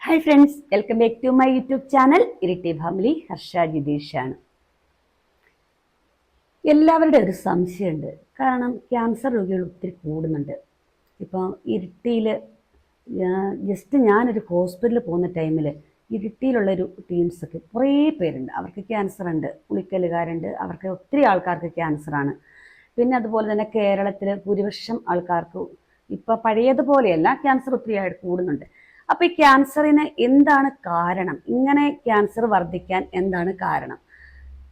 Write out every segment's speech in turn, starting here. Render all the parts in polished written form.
Hi friends, welcome back to my YouTube channel Iritty family. Harsha ജിതീഷാണ്. എല്ലാവരുടെ ഒരു സംശയമുണ്ട്. കാരണം ക്യാൻസർ രോഗികൾ ഒത്തിരി കൂടുന്നുണ്ട്. ഇപ്പോൾ ഇരിട്ടിയിൽ ജസ്റ്റ് ഞാനൊരു ഹോസ്പിറ്റലിൽ പോകുന്ന ടൈമിൽ ഇരിട്ടിയിലുള്ളൊരു ടീംസൊക്കെ കുറേ പേരുണ്ട്. അവർക്ക് ക്യാൻസർ ഉണ്ട്, ഉളിക്കലുകാരുണ്ട്, അവർക്ക് ഒത്തിരി ആൾക്കാർക്ക് ക്യാൻസറാണ്. പിന്നെ അതുപോലെ തന്നെ കേരളത്തിൽ ഭൂരിപക്ഷം ആൾക്കാർക്ക് ഇപ്പോൾ പഴയതുപോലെയല്ല, ക്യാൻസർ ഒത്തിരി ആയിട്ട് കൂടുന്നുണ്ട്. അപ്പോൾ ഈ ക്യാൻസറിന് എന്താണ് കാരണം? ഇങ്ങനെ ക്യാൻസർ വർദ്ധിക്കാൻ എന്താണ് കാരണം?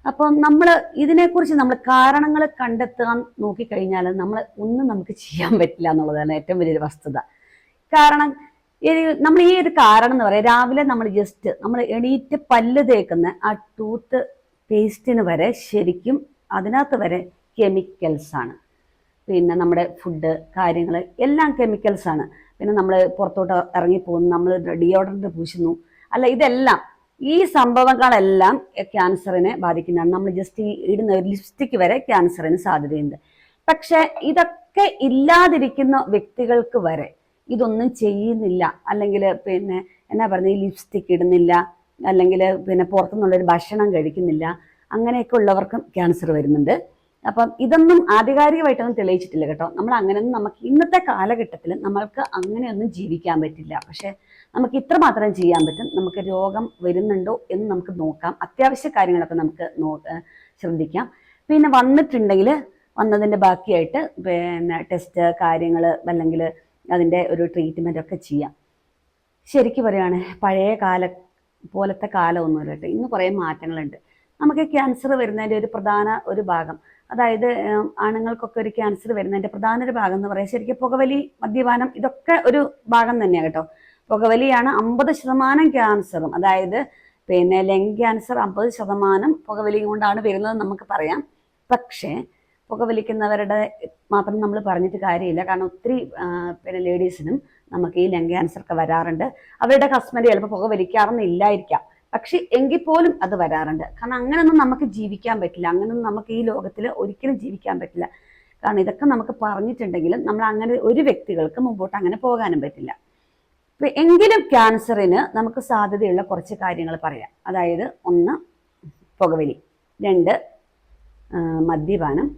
അപ്പം നമ്മൾ ഇതിനെക്കുറിച്ച് നമ്മൾ കാരണങ്ങൾ കണ്ടെത്താൻ നോക്കിക്കഴിഞ്ഞാൽ ഒന്നും നമുക്ക് ചെയ്യാൻ പറ്റില്ല എന്നുള്ളതാണ് ഏറ്റവും വലിയൊരു വസ്തുത. കാരണം നമ്മൾ ഈ ഒരു കാരണം എന്ന് പറയാം, രാവിലെ നമ്മൾ എണീറ്റ് പല്ല് തേക്കുന്ന ആ ടൂത്ത് പേസ്റ്റിന് വരെ ശരിക്കും അതിനകത്ത് വരെ കെമിക്കൽസ് ആണ്. പിന്നെ നമ്മുടെ ഫുഡ് കാര്യങ്ങൾ എല്ലാം കെമിക്കൽസ് ആണ്. പിന്നെ നമ്മൾ പുറത്തോട്ട് ഇറങ്ങിപ്പോകുന്നു, നമ്മൾ ഡിയോഡറൻറ്റ് പൂശുന്നു, അല്ല ഇതെല്ലാം ഈ സംഭവങ്ങളെല്ലാം ക്യാൻസറിനെ ബാധിക്കുന്നതാണ്. നമ്മൾ ജസ്റ്റ് ഈ ഇടുന്ന ഒരു ലിപ്സ്റ്റിക് വരെ ക്യാൻസറിന് സാധ്യതയുണ്ട്. പക്ഷെ ഇതൊക്കെ ഇല്ലാതിരിക്കുന്ന വ്യക്തികൾക്ക് വരെ ഇതൊന്നും ചെയ്യുന്നില്ല, അല്ലെങ്കിൽ പിന്നെ എന്നാ പറയുന്നത്, ഈ ലിപ്സ്റ്റിക് ഇടുന്നില്ല, അല്ലെങ്കിൽ പിന്നെ പുറത്തുനിന്നുള്ളൊരു ഭക്ഷണം കഴിക്കുന്നില്ല, അങ്ങനെയൊക്കെ ഉള്ളവർക്കും ക്യാൻസർ വരുന്നുണ്ട്. അപ്പം ഇതൊന്നും ആധികാരികമായിട്ടൊന്നും തെളിയിച്ചിട്ടില്ല കേട്ടോ. നമുക്ക് ഇന്നത്തെ കാലഘട്ടത്തിൽ നമ്മൾക്ക് അങ്ങനെയൊന്നും ജീവിക്കാൻ പറ്റില്ല. പക്ഷെ നമുക്ക് ഇത്ര മാത്രം ചെയ്യാൻ പറ്റും. നമുക്ക് രോഗം വരുന്നുണ്ടോ എന്ന് നമുക്ക് നോക്കാം. അത്യാവശ്യ കാര്യങ്ങളൊക്കെ നമുക്ക് ശ്രദ്ധിക്കാം. പിന്നെ വന്നിട്ടുണ്ടെങ്കിൽ വന്നതിൻ്റെ ബാക്കിയായിട്ട് പിന്നെ ടെസ്റ്റ് കാര്യങ്ങൾ അല്ലെങ്കിൽ അതിൻ്റെ ഒരു ട്രീറ്റ്മെൻ്റ് ഒക്കെ ചെയ്യാം. ശരിക്കും പറയുകയാണ്, പഴയ പോലത്തെ കാലമൊന്നുമില്ല കേട്ടോ. ഇന്ന് കുറേ മാറ്റങ്ങളുണ്ട്. നമുക്ക് ക്യാൻസർ വരുന്നതിൻ്റെ ഒരു ഭാഗം, അതായത് ആണുങ്ങൾക്കൊക്കെ ഒരു ക്യാൻസർ വരുന്നതിൻ്റെ പ്രധാന ഒരു ഭാഗം എന്ന് പറയാം ശരിക്കും പുകവലി, മദ്യപാനം, ഇതൊക്കെ ഒരു ഭാഗം തന്നെയാണ് കേട്ടോ. പുകവലിയാണ് 50% ക്യാൻസറും, അതായത് പിന്നെ ലങ് ക്യാൻസർ 50% പുകവലി കൊണ്ടാണ് വരുന്നത് നമുക്ക് പറയാം. പക്ഷേ പുകവലിക്കുന്നവരുടെ മാത്രം നമ്മൾ പറഞ്ഞിട്ട് കാര്യമില്ല. കാരണം ഒത്തിരി പിന്നെ ലേഡീസിനും നമുക്ക് ഈ ലങ് ക്യാൻസർ ഒക്കെ വരാറുണ്ട്. അവരുടെ ഹസ്ബൻഡ് ചിലപ്പോൾ പുകവലിക്കാറൊന്നുമില്ലായിരിക്കാം, പക്ഷെ എങ്കിൽ പോലും അത് വരാറുണ്ട്. കാരണം അങ്ങനെയൊന്നും നമുക്ക് ജീവിക്കാൻ പറ്റില്ല, അങ്ങനെയൊന്നും നമുക്ക് ഈ ലോകത്തിൽ ഒരിക്കലും ജീവിക്കാൻ പറ്റില്ല. കാരണം ഇതൊക്കെ നമുക്ക് പറഞ്ഞിട്ടുണ്ടെങ്കിലും നമ്മൾ അങ്ങനെ ഒരു വ്യക്തികൾക്ക് മുമ്പോട്ട് അങ്ങനെ പോകാനും പറ്റില്ല. എങ്കിലും ക്യാൻസറിന് നമുക്ക് സാധ്യതയുള്ള കുറച്ച് കാര്യങ്ങൾ പറയാം. അതായത് 1 പുകവലി, 2 മദ്യപാനം,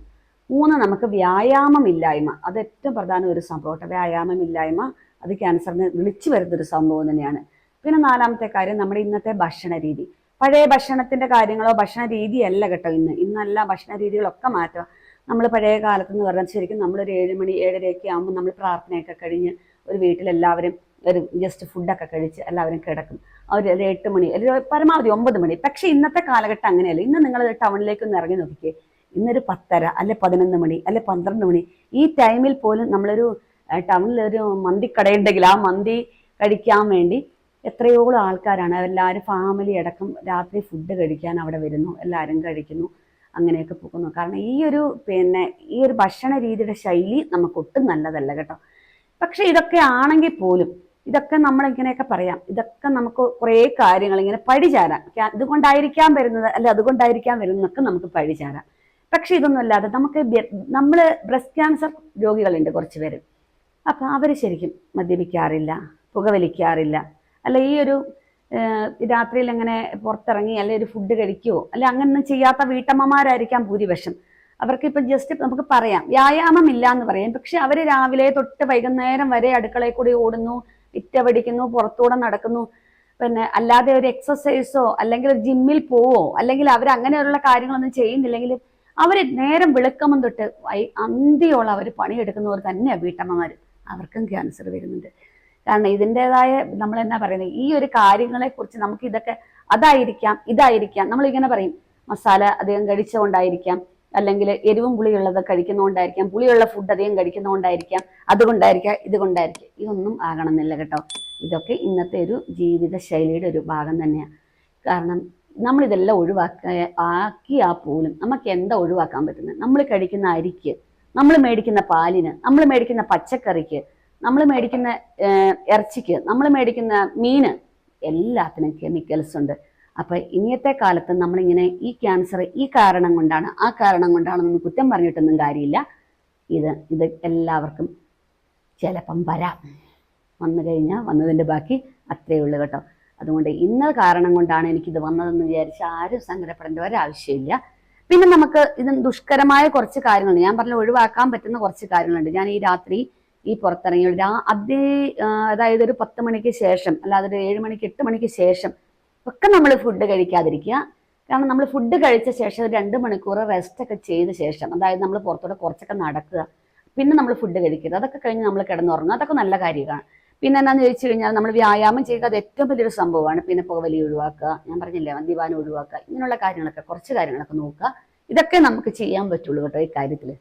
3 നമുക്ക് വ്യായാമമില്ലായ്മ. അത് ഏറ്റവും പ്രധാന ഒരു സംഭവം. വ്യായാമമില്ലായ്മ അത് ക്യാൻസറിന് വിളിച്ചു വരുന്നൊരു സംഭവം തന്നെയാണ്. പിന്നെ 4മത്തെ കാര്യം നമ്മുടെ ഇന്നത്തെ ഭക്ഷണ രീതി. പഴയ ഭക്ഷണത്തിന്റെ കാര്യങ്ങളോ ഭക്ഷണ രീതിയല്ല കേട്ടോ. ഇന്നല്ല ഭക്ഷണ രീതികളൊക്കെ മാറ്റുക. നമ്മൾ പഴയ കാലത്തെന്ന് പറഞ്ഞാൽ ശരിക്കും നമ്മളൊരു 7 മണി 7:30 ആകുമ്പോൾ നമ്മൾ പ്രാർത്ഥനയൊക്കെ കഴിഞ്ഞ് ഒരു വീട്ടിലെല്ലാവരും ഒരു ജസ്റ്റ് ഫുഡൊക്കെ കഴിച്ച് എല്ലാവരും കിടക്കും. ഒരു 8 മണി, പരമാവധി 9 മണി. പക്ഷെ ഇന്നത്തെ കാലഘട്ടം അങ്ങനെയല്ല. ഇന്ന് നിങ്ങൾ ടൗണിലേക്കൊന്ന് ഇറങ്ങി നോക്കിക്കേ, ഇന്നൊരു 10:30 അല്ലെ 11 മണി അല്ലെ 12 മണി ഈ ടൈമിൽ പോലും നമ്മളൊരു ടൗണിലൊരു മന്തിക്കടയുണ്ടെങ്കിൽ ആ മന്തി കഴിക്കാൻ വേണ്ടി എത്രയോളം ആൾക്കാരാണ്. എല്ലാവരും ഫാമിലി അടക്കം രാത്രി ഫുഡ് കഴിക്കാൻ അവിടെ വരുന്നു, എല്ലാവരും കഴിക്കുന്നു, അങ്ങനെയൊക്കെ പോകുന്നു. കാരണം ഈ ഒരു ഭക്ഷണ രീതിയുടെ ശൈലി നമുക്ക് ഒട്ടും നല്ലതല്ല കേട്ടോ. പക്ഷെ ഇതൊക്കെ ആണെങ്കിൽ പോലും ഇതൊക്കെ നമ്മളിങ്ങനെയൊക്കെ പറയാം, ഇതൊക്കെ നമുക്ക് കുറേ കാര്യങ്ങൾ ഇങ്ങനെ പഴിചാരാം. ഇതുകൊണ്ടായിരിക്കാൻ വരുന്നത് അല്ല അതുകൊണ്ടായിരിക്കാൻ വരുന്നതൊക്കെ നമുക്ക് പഴിചാരാം. പക്ഷെ ഇതൊന്നും അല്ലാതെ നമ്മൾ ബ്രസ്റ്റ് ക്യാൻസർ രോഗികളുണ്ട് കുറച്ച് പേര്. അപ്പം അവർ ശരിക്കും മദ്യപിക്കാറില്ല, പുകവലിക്കാറില്ല, അല്ല ഈ ഒരു രാത്രിയിൽ അങ്ങനെ പുറത്തിറങ്ങി അല്ലെ ഒരു ഫുഡ് കഴിക്കുവോ അല്ലെ അങ്ങനൊന്നും ചെയ്യാത്ത വീട്ടമ്മമാരായിരിക്കാം ഭൂരിപക്ഷം. അവർക്ക് ഇപ്പം ജസ്റ്റ് നമുക്ക് പറയാം വ്യായാമം ഇല്ല എന്ന് പറയാം. പക്ഷെ അവർ രാവിലെ തൊട്ട് വൈകുന്നേരം വരെ അടുക്കളയിൽ കൂടി ഓടുന്നു, ഇറ്റ പഠിക്കുന്നു, പുറത്തൂടെ നടക്കുന്നു. പിന്നെ അല്ലാതെ ഒരു എക്സസൈസോ അല്ലെങ്കിൽ ഒരു ജിമ്മിൽ പോവോ അല്ലെങ്കിൽ അവർ അങ്ങനെയുള്ള കാര്യങ്ങളൊന്നും ചെയ്യുന്നില്ലെങ്കിൽ അവർ നേരം വെളുക്കുമ്പം തൊട്ട് അന്തിയോളം അവർ പണിയെടുക്കുന്നവർ തന്നെയാണ് വീട്ടമ്മമാർ. അവർക്കും ക്യാൻസർ വരുന്നുണ്ട്. കാരണം ഇതിൻ്റെതായ നമ്മൾ എന്നാ പറയുന്നത്, ഈ ഒരു കാര്യങ്ങളെ കുറിച്ച് നമുക്ക് ഇതൊക്കെ ഇതായിരിക്കാം നമ്മളിങ്ങനെ പറയും, മസാല അധികം കഴിച്ചുകൊണ്ടായിരിക്കാം, അല്ലെങ്കിൽ എരിവും പുളിയുള്ളത് കഴിക്കുന്നതുകൊണ്ടായിരിക്കാം, പുളിയുള്ള ഫുഡ് അധികം കഴിക്കുന്നതുകൊണ്ടായിരിക്കാം, അതുകൊണ്ടായിരിക്കാം, ഇതുകൊണ്ടായിരിക്കാം. ഇതൊന്നും ആകണമെന്നില്ല കേട്ടോ. ഇതൊക്കെ ഇന്നത്തെ ഒരു ജീവിത ശൈലിയുടെ ഒരു ഭാഗം തന്നെയാണ്. കാരണം നമ്മളിതെല്ലാം ആക്കിയാൽ പോലും നമുക്ക് എന്താ ഒഴിവാക്കാൻ പറ്റുന്നത്? നമ്മൾ കഴിക്കുന്ന അരിക്ക്, നമ്മൾ മേടിക്കുന്ന പാലിന്, നമ്മൾ മേടിക്കുന്ന പച്ചക്കറിക്ക്, നമ്മൾ മേടിക്കുന്ന ഇറച്ചിക്ക്, നമ്മൾ മേടിക്കുന്ന മീന്, എല്ലാത്തിനും കെമിക്കൽസ് ഉണ്ട്. അപ്പൊ ഇനിയത്തെ കാലത്ത് നമ്മളിങ്ങനെ ഈ ക്യാൻസർ ഈ കാരണം കൊണ്ടാണ് ആ കാരണം കൊണ്ടാണെന്നൊന്നും കുറ്റം പറഞ്ഞിട്ടൊന്നും കാര്യമില്ല. ഇത് എല്ലാവർക്കും ചിലപ്പം വരാം. വന്നു കഴിഞ്ഞാൽ വന്നതിൻ്റെ ബാക്കി അത്രേ ഉള്ളൂ കേട്ടോ. അതുകൊണ്ട് ഇന്ന കാരണം കൊണ്ടാണ് എനിക്കിത് വന്നതെന്ന് വിചാരിച്ച് ആരും സങ്കടപ്പെടേണ്ട ഒരാവശ്യമില്ല. പിന്നെ നമുക്ക് ഇത് ദുഷ്കരമായ കുറച്ച് കാര്യങ്ങളുണ്ട്. ഞാൻ പറഞ്ഞ ഒഴിവാക്കാൻ പറ്റുന്ന കുറച്ച് കാര്യങ്ങളുണ്ട്. ഞാൻ ഈ രാത്രി ഈ പുറത്തിറങ്ങി അതായത് ഒരു 10 മണിക്ക് ശേഷം, അല്ലാതെ ഒരു 7 മണിക്ക് 8 മണിക്ക് ശേഷം ഒക്കെ നമ്മൾ ഫുഡ് കഴിക്കാതിരിക്കുക. കാരണം നമ്മൾ ഫുഡ് കഴിച്ച ശേഷം ഒരു 2 മണിക്കൂർ റെസ്റ്റ് ഒക്കെ ചെയ്ത ശേഷം, അതായത് നമ്മൾ പുറത്തോടെ കുറച്ചൊക്കെ നടക്കുക, പിന്നെ നമ്മൾ ഫുഡ് കഴിക്കരുത്. അതൊക്കെ കഴിഞ്ഞ് നമ്മൾ കിടന്നുറങ്ങുക. അതൊക്കെ നല്ല കാര്യമാണ്. പിന്നെ എന്താണെന്ന് ചോദിച്ചു കഴിഞ്ഞാൽ നമ്മൾ വ്യായാമം ചെയ്യുക, അത് ഏറ്റവും വലിയൊരു സംഭവമാണ്. പിന്നെ പുകവലി ഒഴിവാക്കുക, ഞാൻ പറഞ്ഞില്ലേ മദ്യപാനം ഒഴിവാക്കുക, ഇങ്ങനെയുള്ള കാര്യങ്ങളൊക്കെ കുറച്ച് കാര്യങ്ങളൊക്കെ നോക്കുക. ഇതൊക്കെ നമുക്ക് ചെയ്യാൻ പറ്റുള്ളൂ കേട്ടോ ഈ കാര്യത്തിൽ.